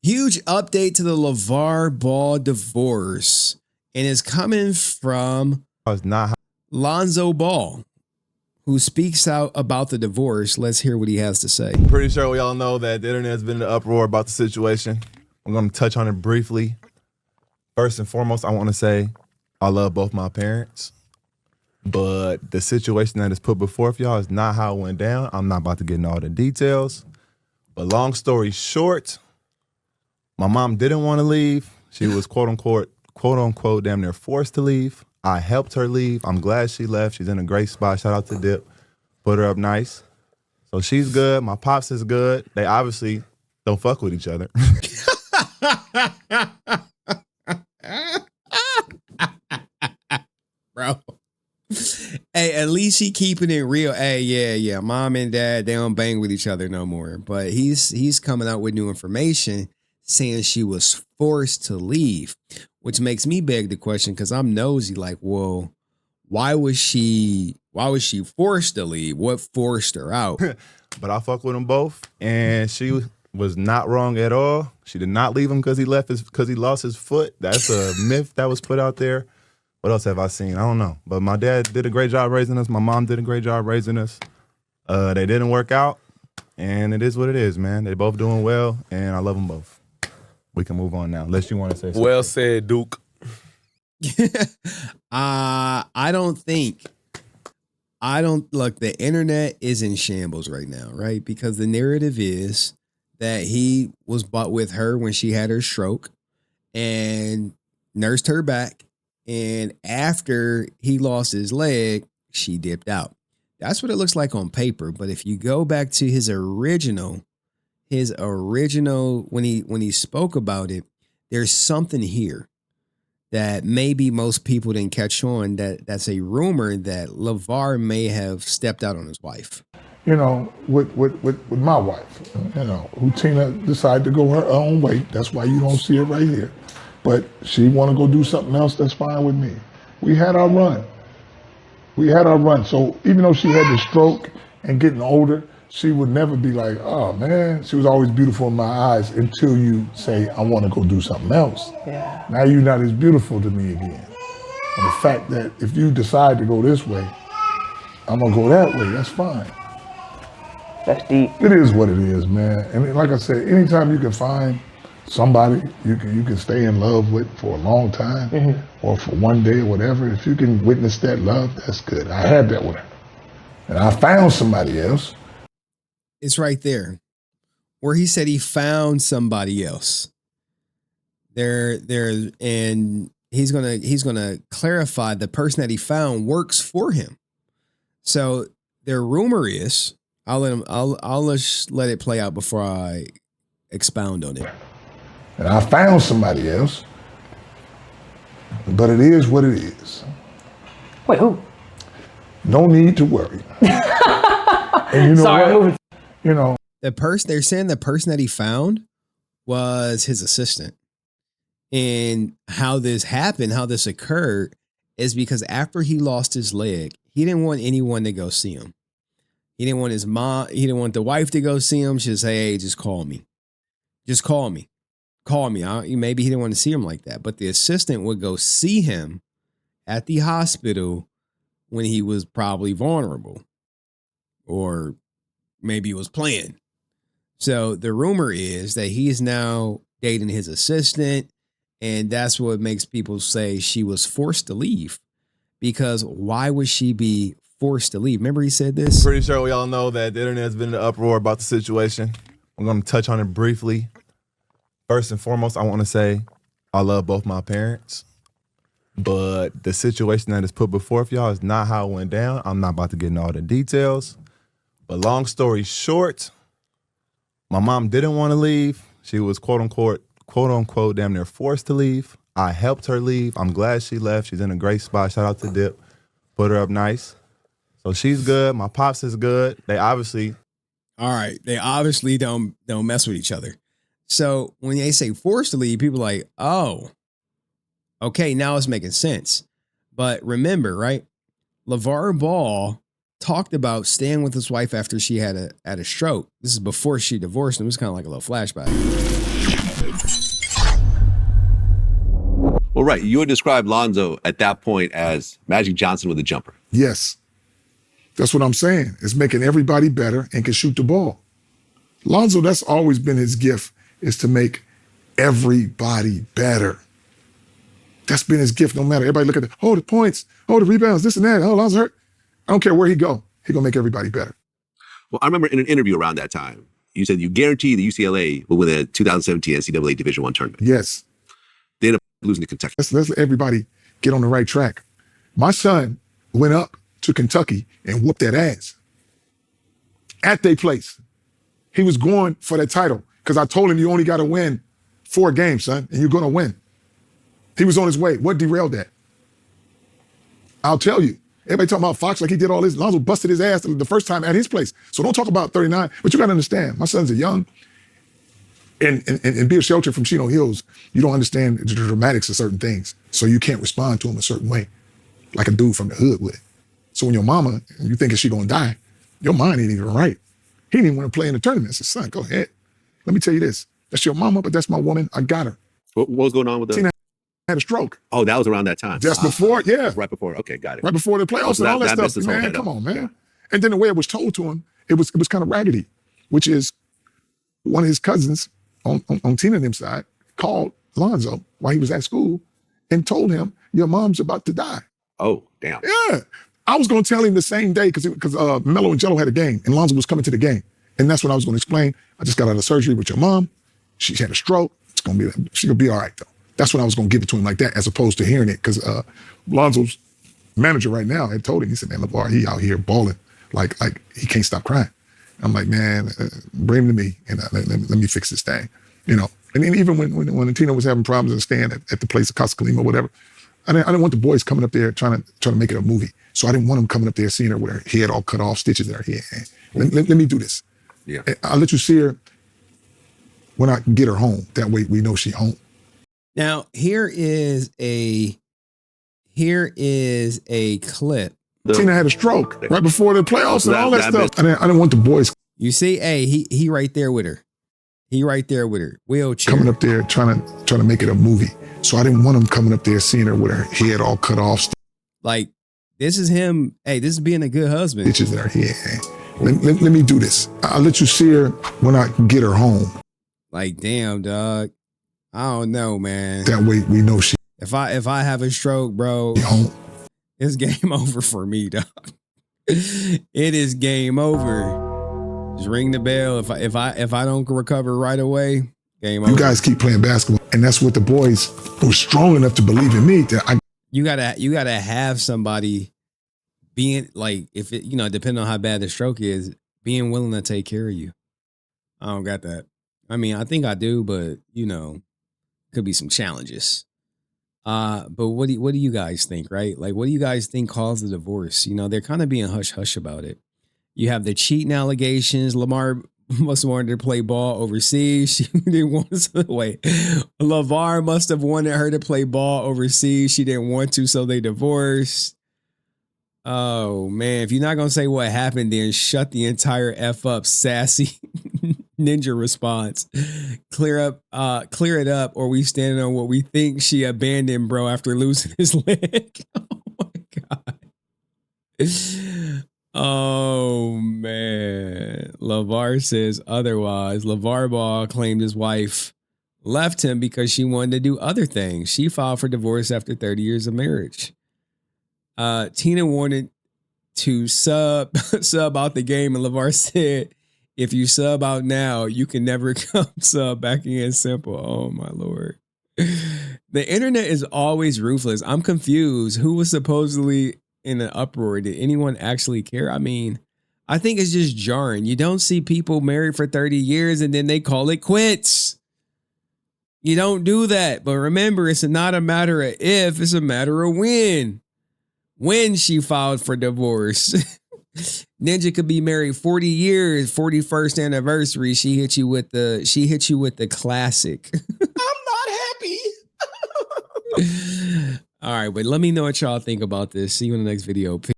Huge update to the LaVar Ball divorce, and it's coming from Lonzo Ball, who speaks out about the divorce. Let's hear what he has to say. Pretty sure we all know that the internet has been in an uproar about the situation. I'm going to touch on it briefly. First and foremost, I want to say I love both my parents, but the situation that is put before y'all is not how it went down. I'm not about to get into all the details, but long story short, my mom didn't want to leave. She was quote unquote, damn near forced to leave. I helped her leave. I'm glad she left. She's in a great spot. Shout out to Dip. Put her up nice. So she's good. My pops is good. They obviously don't fuck with each other. Bro. Hey, at least he keeping it real. Hey, yeah. Mom and dad, they don't bang with each other no more. But he's coming out with new information saying she was forced to leave, which makes me beg the question, because I'm nosy, like, well, why was she forced to leave? What forced her out? But I fuck with them both, and she was not wrong at all. She did not leave him because he lost his foot. That's a myth that was put out there. What else have I seen? I don't know. But my dad did a great job raising us. My mom did a great job raising us. They didn't work out, and it is what it is, man. They both doing well, and I love them both. We can move on now, unless you want to say something. Well said, Duke. I don't look, the internet is in shambles right now, right? Because the narrative is that he was bought with her when she had her stroke and nursed her back. And after he lost his leg, she dipped out. That's what it looks like on paper. But if you go back to his original, when he spoke about it, there's something here that maybe most people didn't catch on. That's a rumor that LaVar may have stepped out on his wife. You know, with my wife, you know, who Tina decided to go her own way. That's why you don't see her right here. But she want to go do something else, that's fine with me. We had our run. So even though she had the stroke and getting older, she would never be like, oh man, she was always beautiful in my eyes until you say, I want to go do something else. Yeah. Now you're not as beautiful to me again. And the fact that if you decide to go this way, I'm going to go that way, that's fine. That's deep. It is what it is, man. And like I said, anytime you can find somebody you can stay in love with for a long time, or for one day or whatever, if you can witness that love, that's good. I had that with her. And I found somebody else. It's right there where he said he found somebody else. And he's gonna clarify the person that he found works for him. So their rumor is, I'll just let it play out before I expound on it. And I found somebody else, but it is what it is. Wait, who? No need to worry. And you know what? You know, they're saying the person that he found was his assistant. And how this happened, how this occurred, is because after he lost his leg, he didn't want anyone to go see him. He didn't want his mom, he didn't want the wife to go see him. She say, hey, just call me. Just call me. Call me. Maybe he didn't want to see him like that. But the assistant would go see him at the hospital when he was probably vulnerable. Or maybe he was playing. So the rumor is that he's now dating his assistant. And that's what makes people say she was forced to leave. Because why would she be forced to leave? Remember he said this? Pretty sure we all know that the internet has been in an uproar about the situation. I'm going to touch on it briefly. First and foremost, I want to say I love both my parents, but the situation that is put before y'all is not how it went down. I'm not about to get into all the details, but long story short, my mom didn't want to leave. She was quote unquote, damn near forced to leave. I helped her leave. I'm glad she left. She's in a great spot. Shout out to Dip. Put her up nice. So she's good. My pops is good. They obviously don't mess with each other. So when they say forced to leave, people are like, oh, okay, now it's making sense. But remember, right? LaVar Ball talked about staying with his wife after she had a stroke. This is before she divorced him. It was kind of like a little flashback. Well, right. You would describe Lonzo at that point as Magic Johnson with a jumper. Yes. That's what I'm saying. It's making everybody better and can shoot the ball. Lonzo, that's always been his gift, is to make everybody better. That's been his gift. No matter. Everybody look at the points, the rebounds, this and that. Oh, Lonzo hurt. I don't care where he go. He gonna make everybody better. Well, I remember in an interview around that time, you said you guarantee the UCLA will win the 2017 NCAA Division I tournament. Yes. They ended up losing to Kentucky. Let's let everybody get on the right track. My son went up to Kentucky and whooped that ass at their place. He was going for that title because I told him you only got to win 4 games, son, and you're going to win. He was on his way. What derailed that? I'll tell you. Everybody talking about Fox like he did all this. Lonzo busted his ass the first time at his place. So don't talk about 39. But you got to understand, my sons are young. And be a shelter from Chino Hills, you don't understand the dramatics of certain things. So you can't respond to them a certain way, like a dude from the hood would. So when your mama, you thinking she gonna die, your mind ain't even right. He didn't even want to play in the tournament. I said, son, go ahead. Let me tell you this. That's your mama, but that's my woman. I got her. What was going on with Tina had a stroke. Oh, that was around that time. Just before, yeah. Right before. Okay, got it. Right before the playoffs and all that stuff. Man, come on, man. Yeah. And then the way it was told to him, it was kind of raggedy, which is one of his cousins on Tina and them side called Lonzo while he was at school and told him, your mom's about to die. Oh, damn. Yeah. I was going to tell him the same day because Melo and Jello had a game and Lonzo was coming to the game. And that's what I was going to explain. I just got out of surgery with your mom. She had a stroke. She's going to be all right, though. That's when I was going to give it to him like that, as opposed to hearing it. Because Lonzo's manager right now had told him, he said, man, LaVar, he out here balling like he can't stop crying. I'm like, man, bring him to me and let me fix this thing, you know. And then even when Tina was having problems in the stand at the place of Casa Kalima or whatever, I didn't want the boys coming up there trying to make it a movie. So I didn't want them coming up there seeing her with her head all cut off, stitches in her head. Let me do this. Yeah. I'll let you see her when I get her home. That way we know she's home. Now, here is a clip. Tina had a stroke right before the playoffs and all that stuff. I didn't want the boys. You see, hey, he right there with her. He right there with her. Wheelchair. Coming up there trying to make it a movie. So I didn't want him coming up there seeing her with her head all cut off. Like, this is him. Hey, this is being a good husband. Stitches in her head. Let me do this. I'll let you see her when I get her home. Like, damn, dog. I don't know, man. That way we know she. If I have a stroke, bro, home. It's game over for me, dog. It is game over. Just ring the bell. If I don't recover right away, game over. You guys keep playing basketball, and that's what the boys were strong enough to believe in me. You gotta have somebody being like, if it, depending on how bad the stroke is, being willing to take care of you. I don't got that. I mean, I think I do, but could be some challenges. But what do you guys think, right? Like, what do you guys think caused the divorce? They're kind of being hush-hush about it. You have the cheating allegations. Lamar must have wanted to play ball overseas. She didn't want to. Wait, LaVar must have wanted her to play ball overseas. She didn't want to, so they divorced. Oh, man. If you're not going to say what happened, then shut the entire F up, sassy ninja response. Clear it up, or we standing on what we think she abandoned, bro, after losing his leg. Oh, my God. Oh, man. LaVar says otherwise. LaVar Ball claimed his wife left him because she wanted to do other things. She filed for divorce after 30 years of marriage. Tina wanted to sub out the game, and LaVar said, if you sub out now, you can never come sub back in. Simple. Oh, my Lord. The internet is always ruthless. I'm confused. Who was supposedly in an uproar? Did anyone actually care? I mean, I think it's just jarring. You don't see people married for 30 years and then they call it quits. You don't do that. But remember, it's not a matter of if, it's a matter of when. When she filed for divorce. Ninja could be married 40 years, 41st anniversary. She hit you with the classic. I'm not happy. All right, but let me know what y'all think about this. See you in the next video.